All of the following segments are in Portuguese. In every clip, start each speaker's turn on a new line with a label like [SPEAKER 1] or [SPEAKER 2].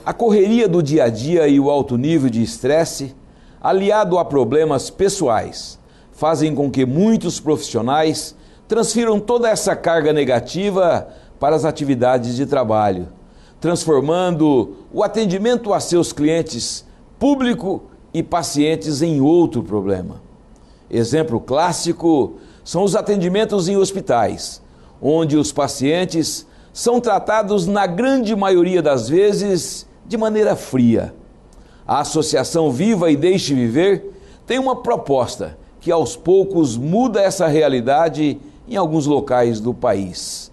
[SPEAKER 1] A correria do dia a dia e o alto nível de estresse, aliado a problemas pessoais, fazem com que muitos profissionais transfiram toda essa carga negativa para as atividades de trabalho, transformando o atendimento a seus clientes, público e pacientes em outro problema. Exemplo clássico são os atendimentos em hospitais, onde os pacientes são tratados, na grande maioria das vezes, de maneira fria. A Associação Viva e Deixe Viver tem uma proposta que aos poucos muda essa realidade em alguns locais do país.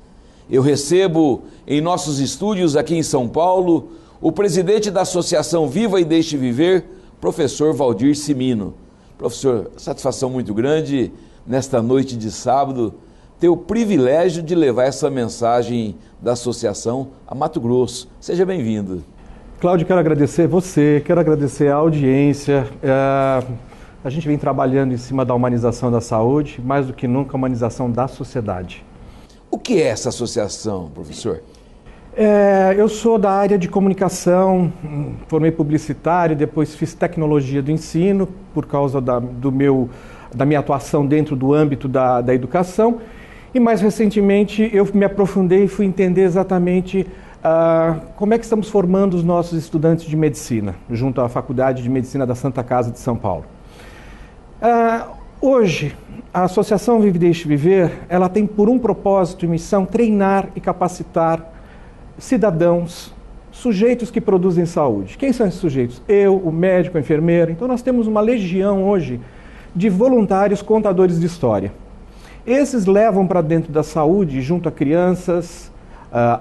[SPEAKER 1] Eu recebo em nossos estúdios aqui em São Paulo o presidente da Associação Viva e Deixe Viver, professor Valdir Cimino. Professor, satisfação muito grande nesta noite de sábado ter o privilégio de levar essa mensagem da associação a Mato Grosso. Seja bem-vindo.
[SPEAKER 2] Cláudio, quero agradecer você, quero agradecer a audiência. A gente vem trabalhando em cima da humanização da saúde, mais do que nunca a humanização da sociedade.
[SPEAKER 1] O que é essa associação, professor?
[SPEAKER 2] Eu sou da área de comunicação, formei publicitário, depois fiz tecnologia do ensino, por causa da minha atuação dentro do âmbito da educação. E mais recentemente eu me aprofundei e fui entender exatamente como é que estamos formando os nossos estudantes de medicina, junto à Faculdade de Medicina da Santa Casa de São Paulo. Hoje, a Associação Vive e Deixe Viver, ela tem por um propósito e missão treinar e capacitar cidadãos, sujeitos que produzem saúde. Quem são esses sujeitos? Eu, o médico, a enfermeira. Então nós temos uma legião hoje de voluntários contadores de história. Esses levam para dentro da saúde, junto a crianças,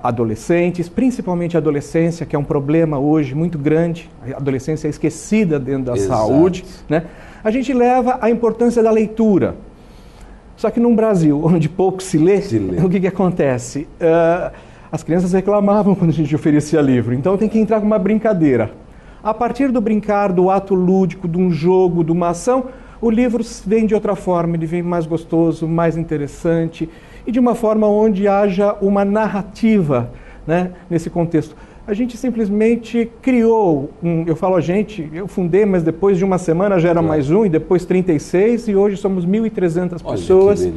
[SPEAKER 2] adolescentes, principalmente a adolescência, que é um problema hoje muito grande. A adolescência é esquecida dentro da saúde, né? A gente leva a importância da leitura. Só que num Brasil onde pouco se lê, o que acontece? As crianças reclamavam quando a gente oferecia livro, então tem que entrar com uma brincadeira. A partir do brincar, do ato lúdico, de um jogo, de uma ação, o livro vem de outra forma, ele vem mais gostoso, mais interessante e de uma forma onde haja uma narrativa, né, nesse contexto. A gente simplesmente criou, eu falo a gente, eu fundei, mas depois de uma semana já era mais um, e depois 36, e hoje somos 1.300 pessoas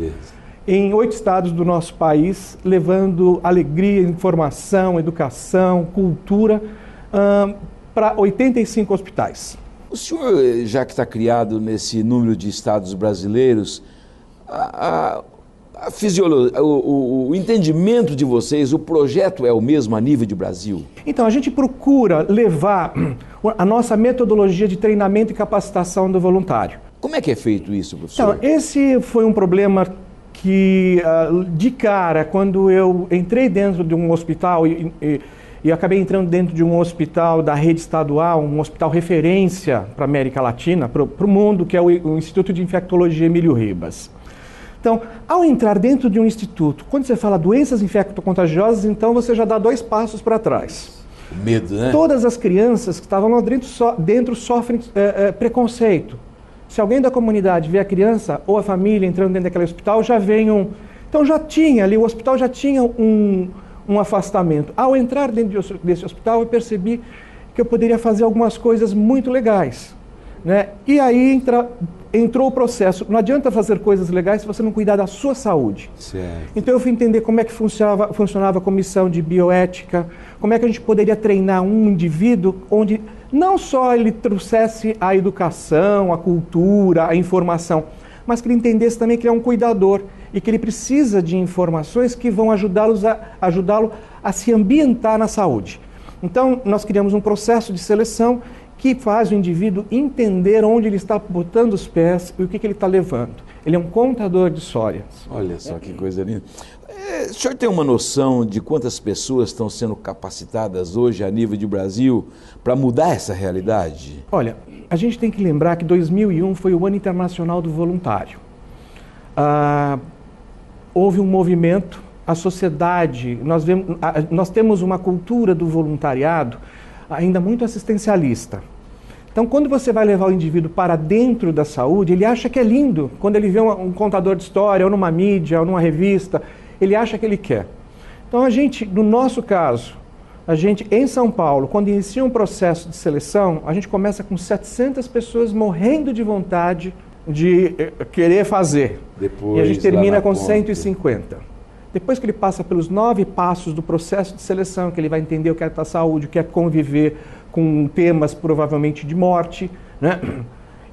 [SPEAKER 2] em 8 estados do nosso país, levando alegria, informação, educação, cultura para 85 hospitais.
[SPEAKER 1] O senhor, já que está criado nesse número de estados brasileiros, o entendimento de vocês, o projeto é o mesmo a nível de Brasil?
[SPEAKER 2] Então, a gente procura levar a nossa metodologia de treinamento e capacitação do voluntário.
[SPEAKER 1] Como é que é feito isso, professor?
[SPEAKER 2] Então, esse foi um problema que, de cara, quando eu entrei dentro de um hospital e acabei entrando dentro de um hospital da rede estadual, um hospital referência para a América Latina, para o mundo, que é o Instituto de Infectologia Emílio Ribas. Então, ao entrar dentro de um instituto, quando você fala doenças infectocontagiosas, então você já dá 2 passos para trás.
[SPEAKER 1] Medo, né? Todas
[SPEAKER 2] as crianças que estavam lá dentro sofrem preconceito. Se alguém da comunidade vê a criança ou a família entrando dentro daquele hospital, já vem Então já tinha ali, o hospital já tinha um afastamento. Ao entrar dentro desse hospital, eu percebi que eu poderia fazer algumas coisas muito legais, né? E aí entrou o processo. Não adianta fazer coisas legais se você não cuidar da sua saúde.
[SPEAKER 1] Certo.
[SPEAKER 2] Então eu fui entender como é que funcionava a comissão de bioética, como é que a gente poderia treinar um indivíduo onde não só ele trouxesse a educação, a cultura, a informação, mas que ele entendesse também que ele é um cuidador e que ele precisa de informações que vão ajudá-lo a se ambientar na saúde. Então, nós criamos um processo de seleção que faz o indivíduo entender onde ele está botando os pés e o que ele está levando. Ele é um contador de histórias.
[SPEAKER 1] Olha só que coisa linda. O senhor tem uma noção de quantas pessoas estão sendo capacitadas hoje a nível de Brasil para mudar essa realidade?
[SPEAKER 2] Olha, a gente tem que lembrar que 2001 foi o Ano Internacional do Voluntário. Houve um movimento, a sociedade, nós temos uma cultura do voluntariado ainda muito assistencialista. Então, quando você vai levar o indivíduo para dentro da saúde, ele acha que é lindo. Quando ele vê um contador de história, ou numa mídia, ou numa revista, ele acha que ele quer. Então, a gente, no nosso caso, A gente, em São Paulo, quando inicia um processo de seleção, a gente começa com 700 pessoas morrendo de vontade de querer fazer.
[SPEAKER 1] Depois,
[SPEAKER 2] e a gente termina com 150. Depois que ele passa pelos 9 passos do processo de seleção, que ele vai entender o que é a saúde, o que é conviver com temas provavelmente de morte, né?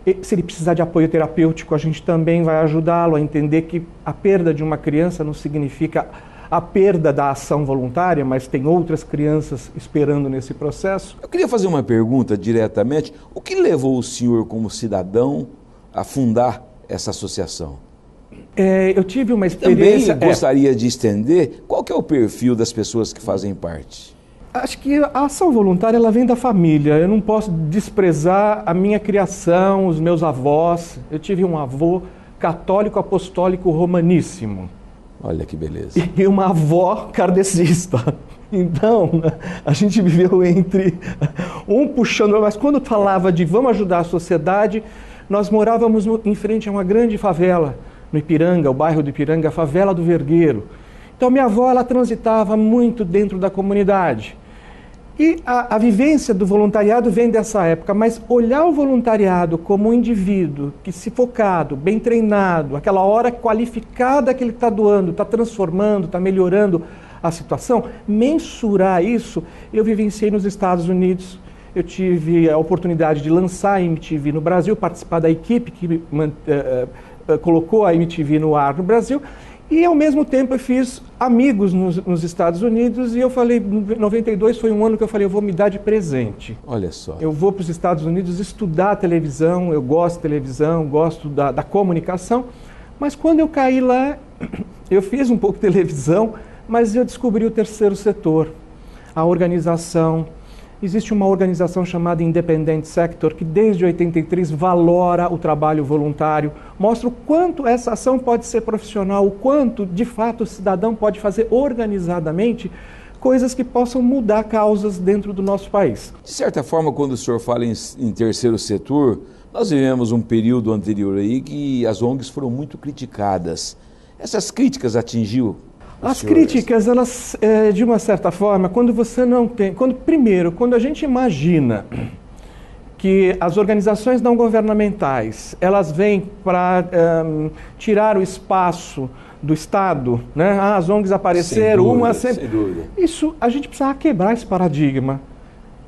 [SPEAKER 2] E se ele precisar de apoio terapêutico, a gente também vai ajudá-lo a entender que a perda de uma criança não significa a perda da ação voluntária, mas tem outras crianças esperando nesse processo.
[SPEAKER 1] Eu queria fazer uma pergunta diretamente. O que levou o senhor, como cidadão, a fundar essa associação?
[SPEAKER 2] Eu tive uma experiência...
[SPEAKER 1] Também gostaria de estender, qual que é o perfil das pessoas que fazem parte?
[SPEAKER 2] Acho que a ação voluntária ela vem da família. Eu não posso desprezar a minha criação, os meus avós. Eu tive um avô católico apostólico romaníssimo.
[SPEAKER 1] Olha que beleza.
[SPEAKER 2] E uma avó kardecista. Então, a gente viveu entre um puxando... Mas quando falava de vamos ajudar a sociedade, nós morávamos em frente a uma grande favela, no Ipiranga, o bairro do Ipiranga, a favela do Vergueiro. Então, minha avó, ela transitava muito dentro da comunidade. E a vivência do voluntariado vem dessa época, mas olhar o voluntariado como um indivíduo que, se focado, bem treinado, aquela hora qualificada que ele está doando, está transformando, está melhorando a situação, mensurar isso, eu vivenciei nos Estados Unidos. Eu tive a oportunidade de lançar a MTV no Brasil, participar da equipe que colocou a MTV no ar no Brasil. E, ao mesmo tempo, eu fiz amigos nos Estados Unidos e eu falei, 92 foi um ano que eu falei, eu vou me dar de presente.
[SPEAKER 1] Olha só.
[SPEAKER 2] Eu vou para os Estados Unidos estudar televisão, eu gosto de televisão, gosto da comunicação, mas quando eu caí lá, eu fiz um pouco de televisão, mas eu descobri o terceiro setor, a organização. Existe uma organização chamada Independent Sector, que desde 83 valora o trabalho voluntário, mostra o quanto essa ação pode ser profissional, o quanto, de fato, o cidadão pode fazer organizadamente coisas que possam mudar causas dentro do nosso país.
[SPEAKER 1] De certa forma, quando o senhor fala em terceiro setor, nós vivemos um período anterior aí que as ONGs foram muito criticadas. Essas críticas atingiu
[SPEAKER 2] as críticas, elas, de uma certa forma, quando você não tem... Quando a gente imagina que as organizações não governamentais, elas vêm para tirar o espaço do Estado, né? As ONGs apareceram,
[SPEAKER 1] sem dúvida.
[SPEAKER 2] Isso, a gente precisa quebrar esse paradigma.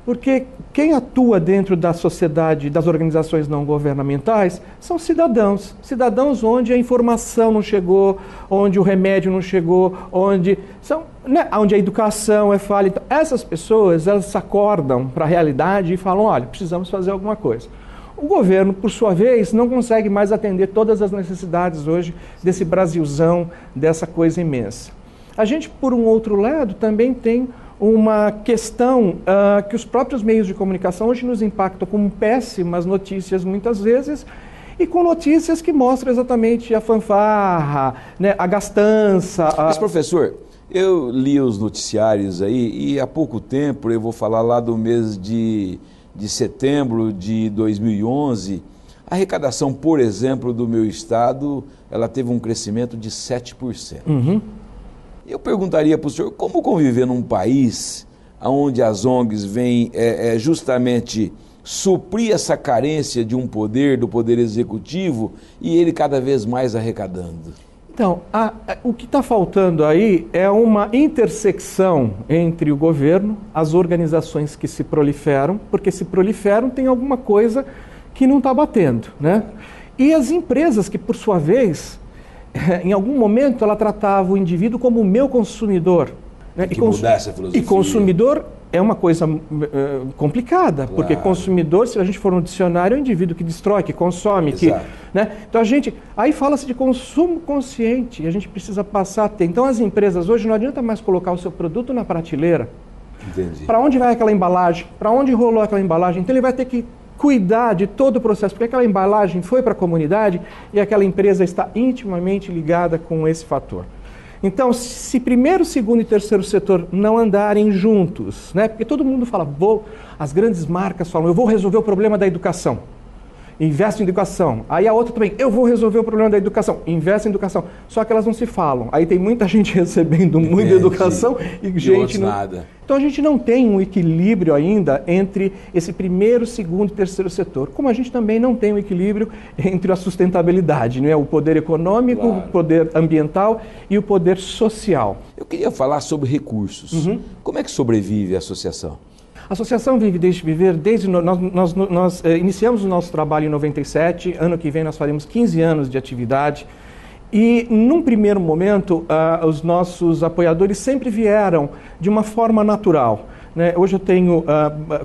[SPEAKER 2] Porque quem atua dentro da sociedade, das organizações não governamentais, são cidadãos. Cidadãos onde a informação não chegou, onde o remédio não chegou, onde a educação é falha. Então, essas pessoas, elas se acordam para a realidade e falam, olha, precisamos fazer alguma coisa. O governo, por sua vez, não consegue mais atender todas as necessidades hoje desse Brasilzão, dessa coisa imensa. A gente, por um outro lado, também tem uma questão que os próprios meios de comunicação hoje nos impactam com péssimas notícias muitas vezes e com notícias que mostram exatamente a fanfarra, né, a gastança.
[SPEAKER 1] Mas, professor, eu li os noticiários aí e há pouco tempo, eu vou falar lá do mês de setembro de 2011, a arrecadação, por exemplo, do meu estado, ela teve um crescimento de 7%.
[SPEAKER 2] Uhum.
[SPEAKER 1] Eu perguntaria para o senhor, como conviver num país onde as ONGs vêm justamente suprir essa carência de um poder, do poder executivo, e ele cada vez mais arrecadando?
[SPEAKER 2] Então, o que está faltando aí é uma intersecção entre o governo, as organizações que se proliferam, porque se proliferam tem alguma coisa que não está batendo, né? E as empresas que, por sua vez, em algum momento ela tratava o indivíduo como o meu consumidor. Né?
[SPEAKER 1] Tem que mudar essa filosofia.
[SPEAKER 2] E consumidor é uma coisa complicada, claro. Porque consumidor, se a gente for no dicionário, é um indivíduo que destrói, que consome. Né? Então aí fala-se de consumo consciente, e a gente precisa passar a ter. Então as empresas hoje não adianta mais colocar o seu produto na prateleira.
[SPEAKER 1] Entendi.
[SPEAKER 2] Para onde vai aquela embalagem? Para onde rolou aquela embalagem? Então ele vai ter que cuidar de todo o processo, porque aquela embalagem foi para a comunidade e aquela empresa está intimamente ligada com esse fator. Então, se primeiro, segundo e terceiro setor não andarem juntos, né? Porque todo mundo fala, as grandes marcas falam, eu vou resolver o problema da educação. investe em educação. Aí a outra também, eu vou resolver o problema da educação, investe em educação. Só que elas não se falam. Aí tem muita gente recebendo muita educação e gente não...
[SPEAKER 1] nada.
[SPEAKER 2] Então a gente não tem um equilíbrio ainda entre esse primeiro, segundo e terceiro setor. Como a gente também não tem um equilíbrio entre a sustentabilidade, né? O poder econômico, claro, o poder ambiental e o poder social.
[SPEAKER 1] Eu queria falar sobre recursos. Como é que sobrevive a associação?
[SPEAKER 2] A Associação Vive Deixe Viver, nós iniciamos o nosso trabalho em 97, ano que vem nós faremos 15 anos de atividade, e num primeiro momento os nossos apoiadores sempre vieram de uma forma natural, né? Hoje eu tenho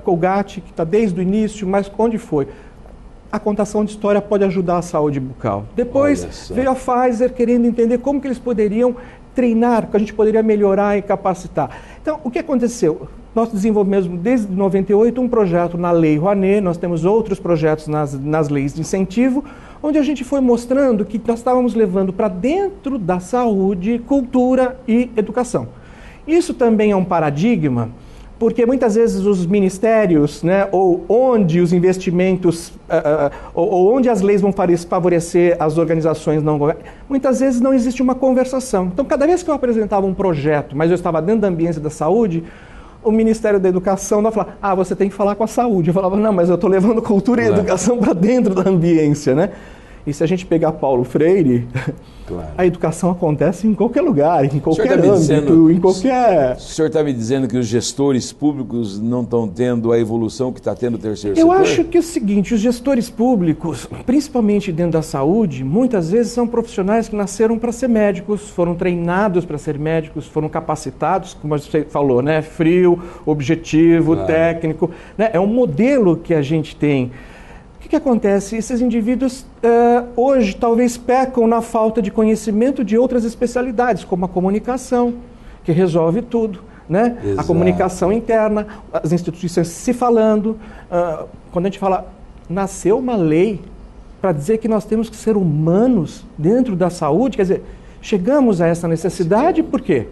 [SPEAKER 2] Colgate, que está desde o início, mas onde foi? A contação de história pode ajudar a saúde bucal. Depois veio a Pfizer querendo entender como que eles poderiam treinar, que a gente poderia melhorar e capacitar. Então, o que aconteceu? Nós desenvolvemos desde 98 um projeto na Lei Rouanet, nós temos outros projetos nas leis de incentivo, onde a gente foi mostrando que nós estávamos levando para dentro da saúde, cultura e educação. Isso também é um paradigma, porque muitas vezes os ministérios, né, ou onde os investimentos, ou onde as leis vão favorecer as organizações não governativas, muitas vezes não existe uma conversação. Então, cada vez que eu apresentava um projeto, mas eu estava dentro da ambiência da saúde, o Ministério da Educação não falava, você tem que falar com a saúde. Eu falava, não, mas eu estou levando cultura e educação para dentro da ambiência, né? E se a gente pegar Paulo Freire, a educação acontece em qualquer lugar, em qualquer âmbito, em qualquer...
[SPEAKER 1] O senhor está me dizendo que os gestores públicos não estão tendo a evolução que está tendo o terceiro setor?
[SPEAKER 2] Eu acho que é o seguinte, os gestores públicos, principalmente dentro da saúde, muitas vezes são profissionais que nasceram para ser médicos, foram treinados para ser médicos, foram capacitados, como você falou, né? Frio, objetivo, técnico, né? É um modelo que a gente tem. O que acontece? Esses indivíduos hoje talvez pecam na falta de conhecimento de outras especialidades, como a comunicação, que resolve tudo, né? A comunicação interna, as instituições se falando. Quando a gente fala, nasceu uma lei para dizer que nós temos que ser humanos dentro da saúde, quer dizer, chegamos a essa necessidade por quê?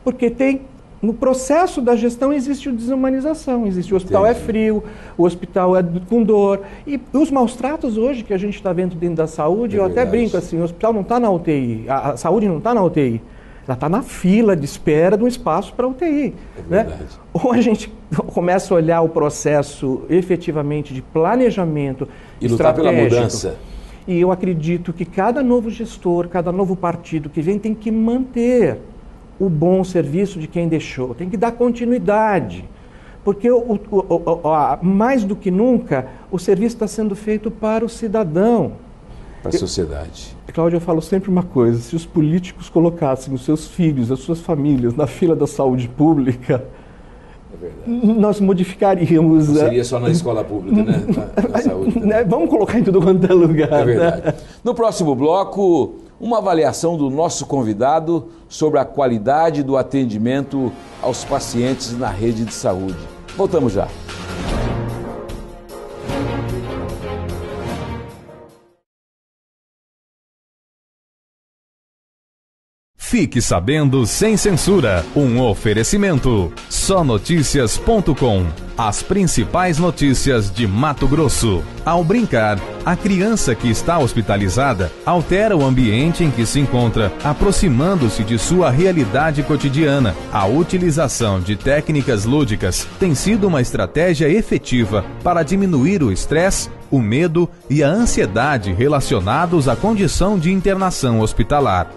[SPEAKER 2] Porque no processo da gestão existe a desumanização, existe o hospital é frio, o hospital é com dor, e os maus tratos hoje que a gente está vendo dentro da saúde, eu até brinco assim, o hospital não está na UTI, a saúde não está na UTI, ela está na fila de espera de um espaço para UTI. Né? Ou a gente começa a olhar o processo efetivamente de planejamento
[SPEAKER 1] e lutar pela mudança.
[SPEAKER 2] E eu acredito que cada novo gestor, cada novo partido que vem tem que manter o bom serviço de quem deixou, tem que dar continuidade, porque mais do que nunca o serviço está sendo feito para o cidadão.
[SPEAKER 1] Para a sociedade.
[SPEAKER 2] Cláudio, eu falo sempre uma coisa, se os políticos colocassem os seus filhos, as suas famílias na fila da saúde pública, nós modificaríamos...
[SPEAKER 1] Não seria só na escola pública, né? Na saúde.
[SPEAKER 2] Né? Vamos colocar em tudo quanto é lugar.
[SPEAKER 1] É verdade.
[SPEAKER 2] Né?
[SPEAKER 1] No próximo bloco, uma avaliação do nosso convidado sobre a qualidade do atendimento aos pacientes na rede de saúde. Voltamos já.
[SPEAKER 3] Fique sabendo sem censura. Um oferecimento. Sonoticias.com. As principais notícias de Mato Grosso. Ao brincar, a criança que está hospitalizada altera o ambiente em que se encontra, aproximando-se de sua realidade cotidiana. A utilização de técnicas lúdicas tem sido uma estratégia efetiva para diminuir o estresse, o medo e a ansiedade relacionados à condição de internação hospitalar.